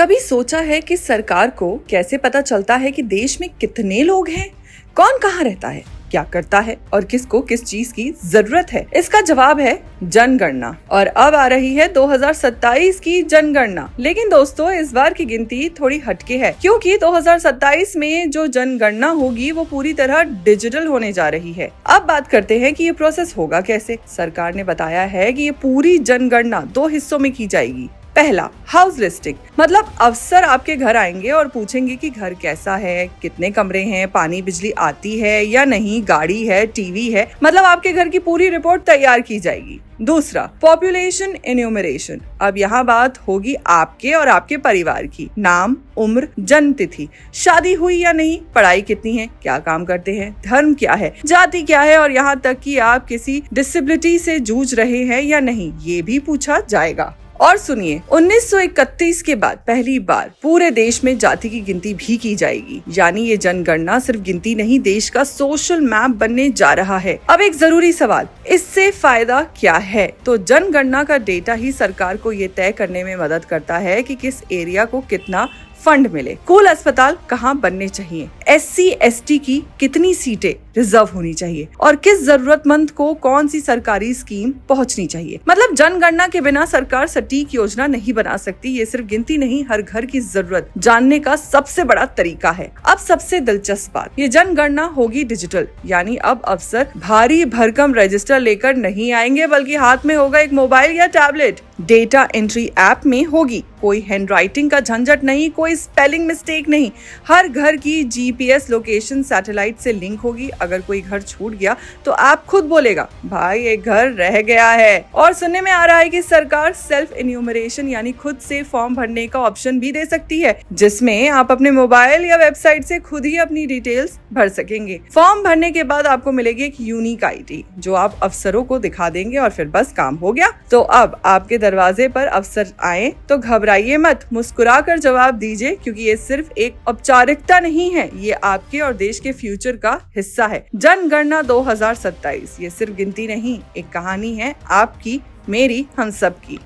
कभी सोचा है कि सरकार को कैसे पता चलता है कि देश में कितने लोग हैं, कौन कहाँ रहता है, क्या करता है और किसको किस चीज की जरूरत है? इसका जवाब है जनगणना। और अब आ रही है 2027 की जनगणना। लेकिन दोस्तों, इस बार की गिनती थोड़ी हटके है, क्योंकि 2027 में जो जनगणना होगी वो पूरी तरह डिजिटल होने जा रही है। अब बात करते हैं कि ये प्रोसेस होगा कैसे। सरकार ने बताया है कि ये पूरी जनगणना 2 हिस्सों में की जाएगी। पहला, हाउस लिस्टिंग, मतलब अफसर आपके घर आएंगे और पूछेंगे कि घर कैसा है, कितने कमरे हैं, पानी बिजली आती है या नहीं, गाड़ी है, टीवी है, मतलब आपके घर की पूरी रिपोर्ट तैयार की जाएगी। दूसरा, पॉपुलेशन एन्यूमरेशन। अब यहाँ बात होगी आपके और आपके परिवार की। नाम, उम्र, जन्म तिथि, शादी हुई या नहीं, पढ़ाई कितनी है, क्या काम करते हैं, धर्म क्या है, जाति क्या है और यहाँ तक कि आप किसी डिसेबिलिटी से जूझ रहे हैं या नहीं, ये भी पूछा जाएगा। और सुनिए, 1931 के बाद पहली बार पूरे देश में जाति की गिनती भी की जाएगी। यानी ये जनगणना सिर्फ गिनती नहीं, देश का सोशल मैप बनने जा रहा है। अब एक जरूरी सवाल, इससे फायदा क्या है? तो जनगणना का डेटा ही सरकार को ये तय करने में मदद करता है कि किस एरिया को कितना फंड मिले, कुल अस्पताल कहाँ बनने चाहिए, SC ST की कितनी सीटें रिजर्व होनी चाहिए और किस जरूरतमंद को कौन सी सरकारी स्कीम पहुंचनी चाहिए। मतलब जनगणना के बिना सरकार सटीक योजना नहीं बना सकती। ये सिर्फ गिनती नहीं, हर घर की जरूरत जानने का सबसे बड़ा तरीका है। अब सबसे दिलचस्प बात, ये जनगणना होगी डिजिटल, यानी अब अफसर भारी भरकम रजिस्टर लेकर नहीं आएंगे, बल्कि हाथ में होगा एक मोबाइल या टैबलेट। डेटा एंट्री ऐप में होगी, कोई हैंडराइटिंग का झंझट नहीं, कोई स्पेलिंग मिस्टेक नहीं। हर घर की GPS लोकेशन सैटेलाइट से लिंक होगी। अगर कोई घर छूट गया तो ऐप खुद बोलेगा, भाई एक घर रह गया है। और सुनने में आ रहा है कि सरकार सेल्फ एन्यूमरेशन यानी खुद से फॉर्म भरने का ऑप्शन भी दे सकती है, जिसमें आप अपने मोबाइल या वेबसाइट से खुद ही अपनी डिटेल्स भर सकेंगे। फॉर्म भरने के बाद आपको मिलेगी एक यूनिक ID जो आप अफसरों को दिखा देंगे और फिर बस काम हो गया। तो अब आपके दरवाजे पर अफसर आए तो घबराइए मत, मुस्कुरा कर जवाब दीजिए, क्योंकि ये सिर्फ एक औपचारिकता नहीं है, ये आपके और देश के फ्यूचर का हिस्सा है। जनगणना 2027 ये सिर्फ गिनती नहीं, एक कहानी है आपकी, मेरी, हम सब की।